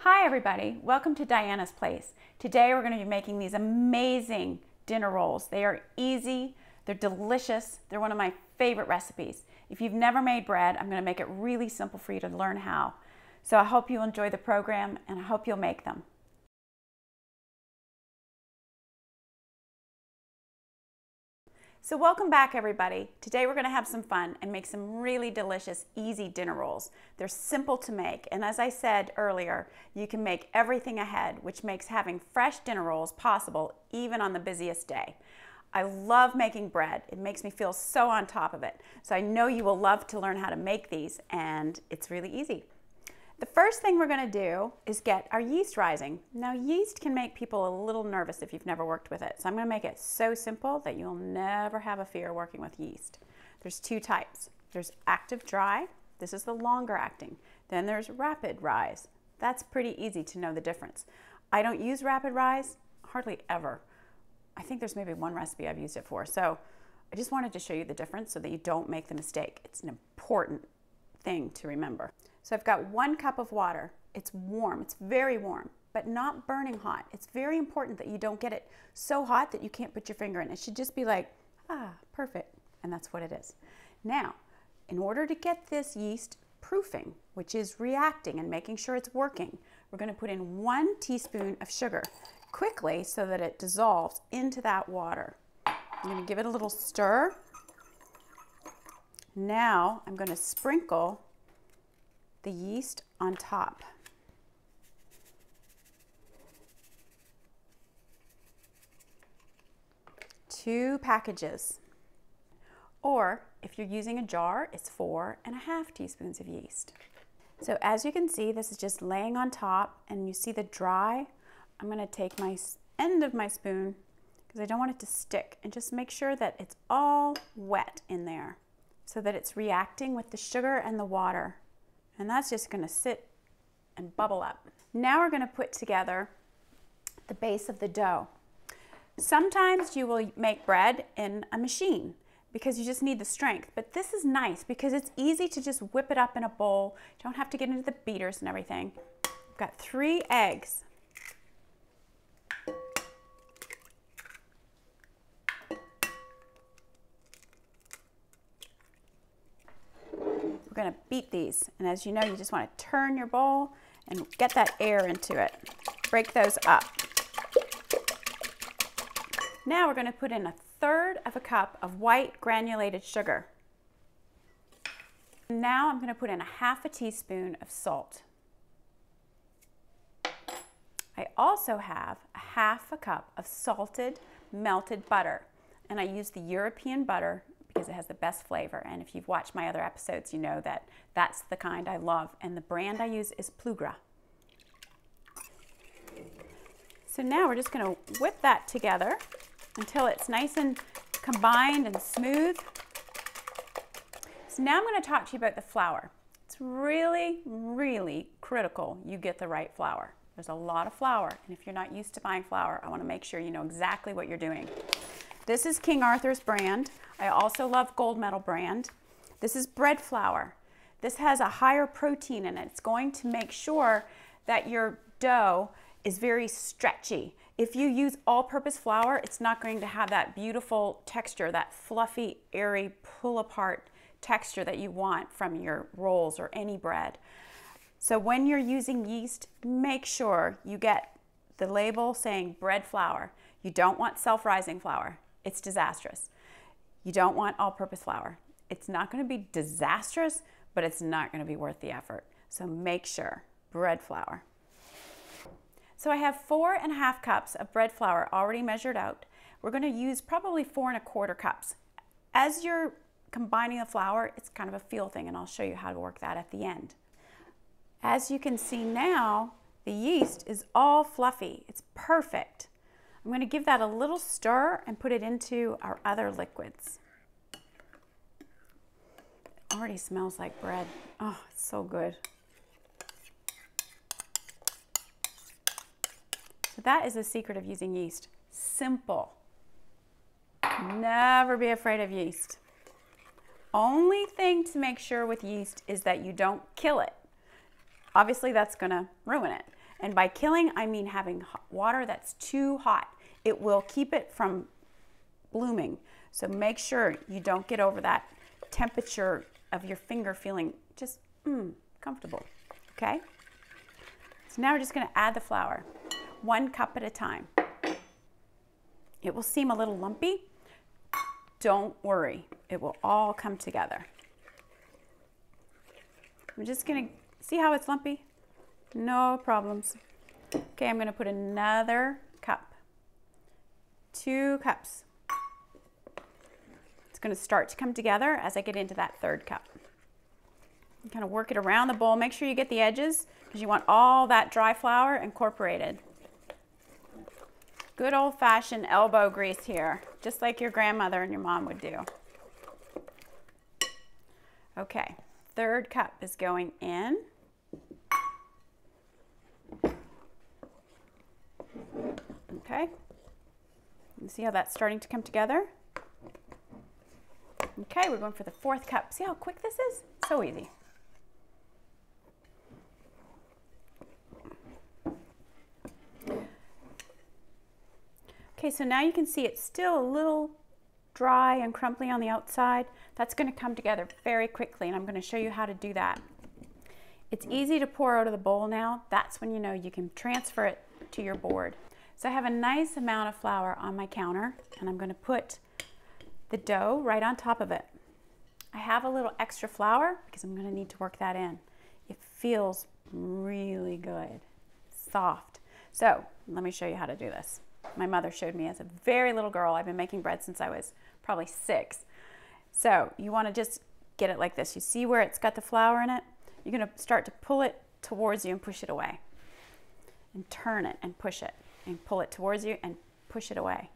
Hi everybody, welcome to Diana's Place. Today we're going to be making these amazing dinner rolls. They are easy, they're delicious, they're one of my favorite recipes. If you've never made bread, I'm going to make it really simple for you to learn how. So I hope you enjoy the program and I hope you'll make them. So welcome back everybody. Today we're going to have some fun and make some really delicious, easy dinner rolls. They're simple to make, and as I said earlier, you can make everything ahead, which makes having fresh dinner rolls possible even on the busiest day. I love making bread. It makes me feel so on top of it. So I know you will love to learn how to make these, and it's really easy. The first thing we're going to do is get our yeast rising. Now yeast can make people a little nervous if you've never worked with it. So I'm going to make it so simple that you'll never have a fear working with yeast. There's two types. There's active dry. This is the longer acting. Then there's rapid rise. That's pretty easy to know the difference. I don't use rapid rise hardly ever. I think there's maybe one recipe I've used it for. So I just wanted to show you the difference so that you don't make the mistake. It's an important thing to remember. So I've got 1 cup of water. It's warm, it's very warm, but not burning hot. It's very important that you don't get it so hot that you can't put your finger in. It should just be like, perfect. And that's what it is. Now, in order to get this yeast proofing, which is reacting and making sure it's working, we're going to put in 1 teaspoon of sugar quickly so that it dissolves into that water. I'm going to give it a little stir. Now I'm going to sprinkle the yeast on top. Two packages. Or if you're using a jar, it's 4½ teaspoons of yeast. So as you can see, this is just laying on top, and you see the dry. I'm going to take my end of my spoon because I don't want it to stick, and just make sure that it's all wet in there so that it's reacting with the sugar and the water. And that's just going to sit and bubble up. Now we're going to put together the base of the dough. Sometimes you will make bread in a machine because you just need the strength. But this is nice because it's easy to just whip it up in a bowl. You don't have to get into the beaters and everything. I've got 3 eggs. We're going to beat these, and as you know, you just want to turn your bowl and get that air into it. Break those up. Now we're going to put in 1/3 cup of white granulated sugar. Now I'm going to put in 1/2 teaspoon of salt. I also have 1/2 cup of salted melted butter, and I use the European butter because it has the best flavor, and if you've watched my other episodes, you know that that's the kind I love, and the brand I use is Plugra. So now we're just going to whip that together until it's nice and combined and smooth. So now I'm going to talk to you about the flour. It's really, really critical you get the right flour. There's a lot of flour, and if you're not used to buying flour, I want to make sure you know exactly what you're doing. This is King Arthur's brand. I also love Gold Medal brand. This is bread flour. This has a higher protein in it. It's going to make sure that your dough is very stretchy. If you use all-purpose flour, it's not going to have that beautiful texture, that fluffy, airy, pull-apart texture that you want from your rolls or any bread. So when you're using yeast, make sure you get the label saying bread flour. You don't want self-rising flour. It's disastrous. You don't want all-purpose flour. It's not going to be disastrous, but it's not going to be worth the effort. So make sure, bread flour. So I have 4½ cups of bread flour already measured out. We're going to use probably 4¼ cups. As you're combining the flour, it's kind of a feel thing, and I'll show you how to work that at the end. As you can see now, the yeast is all fluffy. It's perfect. I'm going to give that a little stir and put it into our other liquids. It already smells like bread. Oh, it's so good. So that is the secret of using yeast. Simple. Never be afraid of yeast. Only thing to make sure with yeast is that you don't kill it. Obviously that's going to ruin it. And by killing, I mean having water that's too hot. It will keep it from blooming. So make sure you don't get over that temperature of your finger feeling just comfortable, okay? So now we're just gonna add the flour, 1 cup at a time. It will seem a little lumpy. Don't worry, it will all come together. I'm just gonna see how it's lumpy. No problems. Okay, I'm gonna put another cup, 2 cups. It's gonna start to come together as I get into that 3rd cup. Kind of work it around the bowl. Make sure you get the edges because you want all that dry flour incorporated. Good old-fashioned elbow grease here, just like your grandmother and your mom would do. Okay, 3rd cup is going in. Okay, you see how that's starting to come together? Okay, we're going for the 4th cup. See how quick this is? So easy. Okay, so now you can see it's still a little dry and crumbly on the outside. That's going to come together very quickly, and I'm going to show you how to do that. It's easy to pour out of the bowl now. That's when you know you can transfer it to your board. So I have a nice amount of flour on my counter, and I'm going to put the dough right on top of it. I have a little extra flour because I'm going to need to work that in. It feels really good, soft. So let me show you how to do this. My mother showed me as a very little girl. I've been making bread since I was probably 6. So you want to just get it like this. You see where it's got the flour in it? You're going to start to pull it towards you and push it away. And turn it and push it. And pull it towards you and push it away.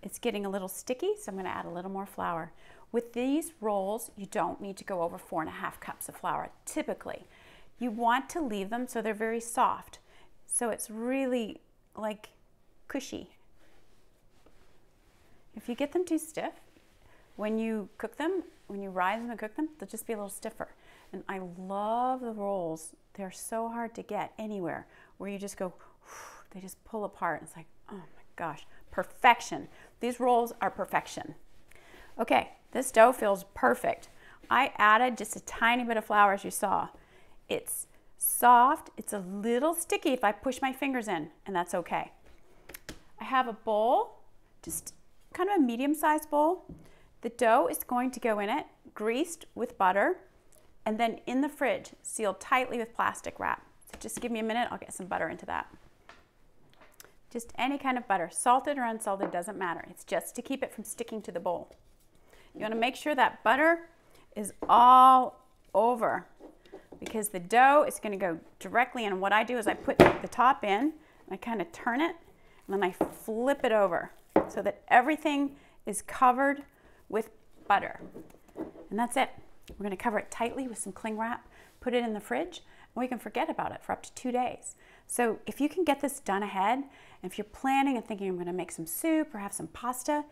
It's getting a little sticky, so I'm going to add a little more flour. With these rolls, you don't need to go over 4.5 cups of flour. Typically, you want to leave them so they're very soft. So it's really like cushy. If you get them too stiff, when you cook them, when you rise them and cook them, they'll just be a little stiffer. And I love the rolls. They're so hard to get anywhere where you just go, they just pull apart. It's like, oh my gosh, perfection. These rolls are perfection. Okay, this dough feels perfect. I added just a tiny bit of flour, as you saw. It's soft. It's a little sticky if I push my fingers in, and that's okay. I have a bowl, just kind of a medium-sized bowl. The dough is going to go in it, greased with butter, and then in the fridge, sealed tightly with plastic wrap. So just give me a minute, I'll get some butter into that. Just any kind of butter, salted or unsalted, doesn't matter. It's just to keep it from sticking to the bowl. You want to make sure that butter is all over because the dough is going to go directly in. And what I do is I put the top in, and I kind of turn it, and then I flip it over so that everything is covered with butter. And that's it. We're going to cover it tightly with some cling wrap, put it in the fridge, and we can forget about it for up to 2 days. So if you can get this done ahead, and if you're planning and thinking I'm going to make some soup or have some pasta,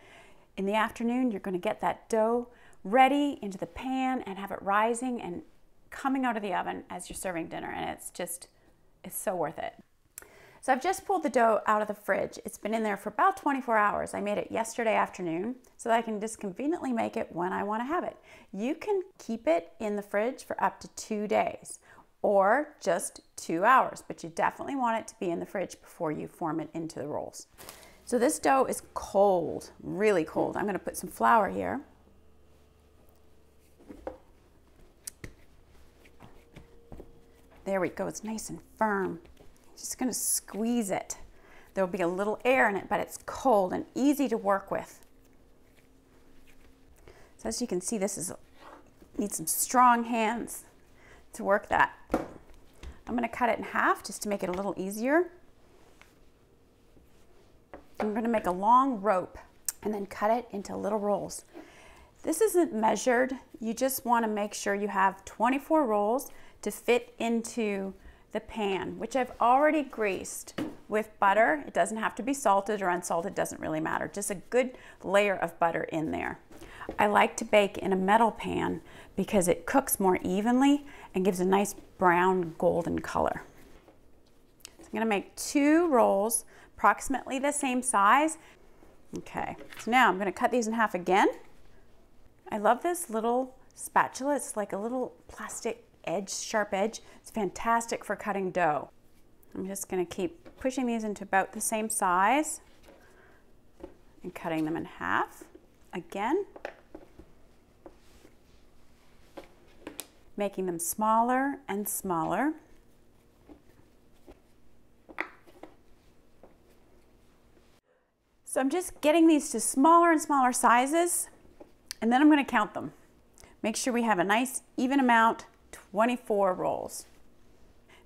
in the afternoon you're going to get that dough ready into the pan and have it rising and coming out of the oven as you're serving dinner, and it's so worth it. So I've just pulled the dough out of the fridge. It's been in there for about 24 hours. I made it yesterday afternoon so that I can just conveniently make it when I want to have it. You can keep it in the fridge for up to 2 days or just 2 hours, but you definitely want it to be in the fridge before you form it into the rolls. So this dough is cold, really cold. I'm going to put some flour here. There we go, it's nice and firm. Just going to squeeze it. There'll be a little air in it, but it's cold and easy to work with. So as you can see, needs some strong hands to work that. I'm going to cut it in half just to make it a little easier. I'm going to make a long rope and then cut it into little rolls. This isn't measured. You just want to make sure you have 24 rolls to fit into the pan, which I've already greased with butter. It doesn't have to be salted or unsalted, doesn't really matter. Just a good layer of butter in there. I like to bake in a metal pan because it cooks more evenly and gives a nice brown golden color. I'm gonna make 2 rolls, approximately the same size. Okay, so now I'm gonna cut these in half again. I love this little spatula. It's like a little plastic edge, sharp edge. It's fantastic for cutting dough. I'm just gonna keep pushing these into about the same size and cutting them in half again, making them smaller and smaller. So I'm just getting these to smaller and smaller sizes, and then I'm going to count them. Make sure we have a nice even amount, 24 rolls.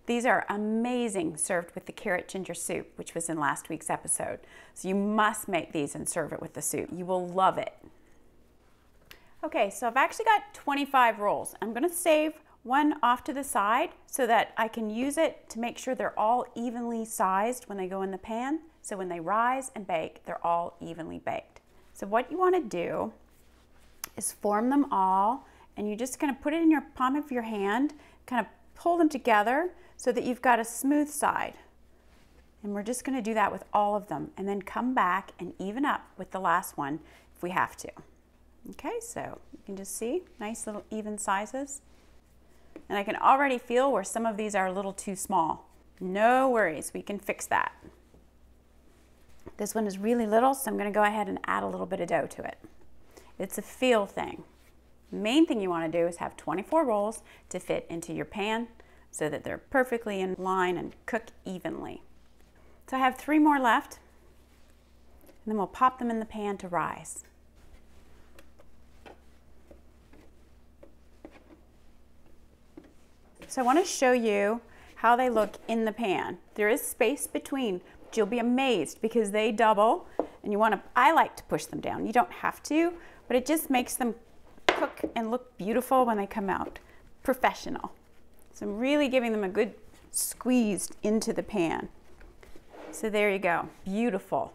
These are amazing served with the carrot ginger soup, which was in last week's episode. So you must make these and serve it with the soup. You will love it. Okay, so I've actually got 25 rolls. I'm going to save one off to the side so that I can use it to make sure they're all evenly sized when they go in the pan. So when they rise and bake, they're all evenly baked. So what you want to do is form them all, and you're just going to put it in your palm of your hand, kind of pull them together so that you've got a smooth side. And we're just going to do that with all of them, and then come back and even up with the last one if we have to. Okay, so you can just see nice little even sizes. And I can already feel where some of these are a little too small. No worries, we can fix that. This one is really little, so I'm going to go ahead and add a little bit of dough to it. It's a feel thing. The main thing you want to do is have 24 rolls to fit into your pan so that they're perfectly in line and cook evenly. So I have 3 more left, and then we'll pop them in the pan to rise. So I want to show you how they look in the pan. There is space between. You'll be amazed because they double, and you want to, I like to push them down. You don't have to, but it just makes them cook and look beautiful when they come out. Professional. So I'm really giving them a good squeeze into the pan. So there you go, beautiful.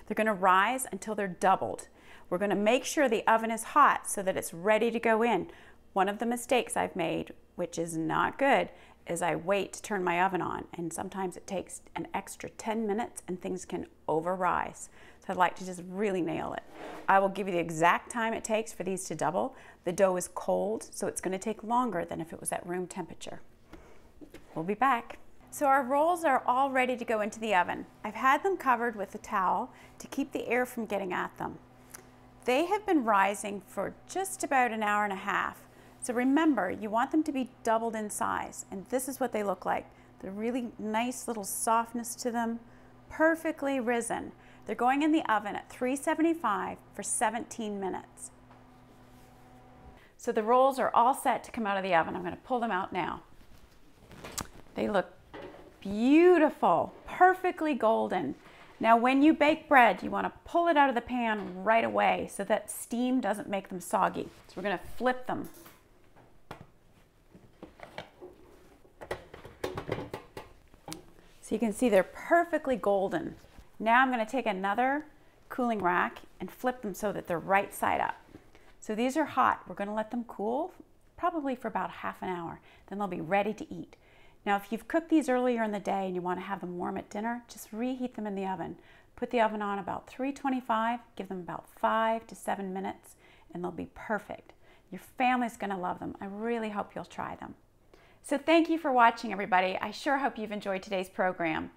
They're going to rise until they're doubled. We're going to make sure the oven is hot so that it's ready to go in. One of the mistakes I've made, which is not good, is I wait to turn my oven on, and sometimes it takes an extra 10 minutes and things can over-rise. So I'd like to just really nail it. I will give you the exact time it takes for these to double. The dough is cold, so it's going to take longer than if it was at room temperature. We'll be back. So our rolls are all ready to go into the oven. I've had them covered with a towel to keep the air from getting at them. They have been rising for just about an hour and a half. So remember, you want them to be doubled in size, and this is what they look like. They're really nice little softness to them, perfectly risen. They're going in the oven at 375 for 17 minutes. So the rolls are all set to come out of the oven. I'm going to pull them out now. They look beautiful, perfectly golden. Now when you bake bread, you want to pull it out of the pan right away so that steam doesn't make them soggy. So we're going to flip them. So you can see they're perfectly golden. Now I'm going to take another cooling rack and flip them so that they're right side up. So these are hot. We're going to let them cool probably for about half an hour. Then they'll be ready to eat. Now if you've cooked these earlier in the day and you want to have them warm at dinner, just reheat them in the oven. Put the oven on about 325, give them about 5 to 7 minutes, and they'll be perfect. Your family's going to love them. I really hope you'll try them. So thank you for watching, everybody. I sure hope you've enjoyed today's program.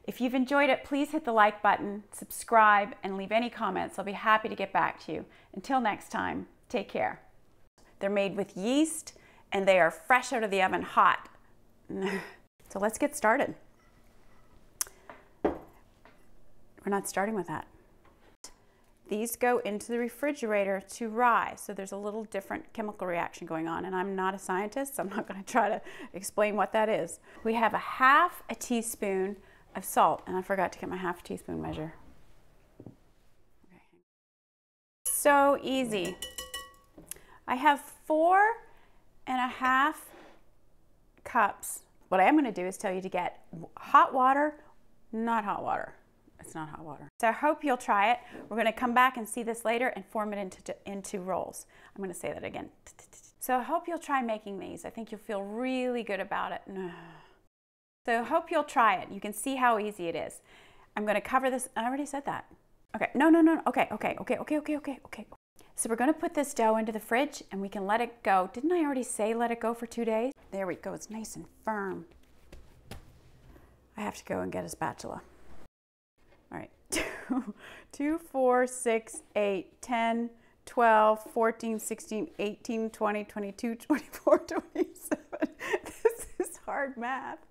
If you've enjoyed it, please hit the like button, subscribe, and leave any comments. I'll be happy to get back to you. Until next time, take care. They're made with yeast, and they are fresh out of the oven hot. So let's get started. We're not starting with that. These go into the refrigerator to rise, so there's a little different chemical reaction going on, and I'm not a scientist, so I'm not going to try to explain what that is. We have half a teaspoon of salt, and I forgot to get my half teaspoon measure. Okay. So easy. I have 4.5 cups. What I am going to do is tell you to get hot water, not hot water. It's not hot water. So I hope you'll try it. We're going to come back and see this later and form it into rolls. I'm going to say that again. So I hope you'll try making these. I think you'll feel really good about it. So I hope you'll try it. You can see how easy it is. I'm going to cover this. I already said that. Okay. No. Okay. So we're going to put this dough into the fridge and we can let it go. Didn't I already say let it go for 2 days? There we go. It's nice and firm. I have to go and get a spatula. All right. 2, 4, 6, 8, 10, 12, 14, 16, 18, 20, 22, 24, 27. This is hard math.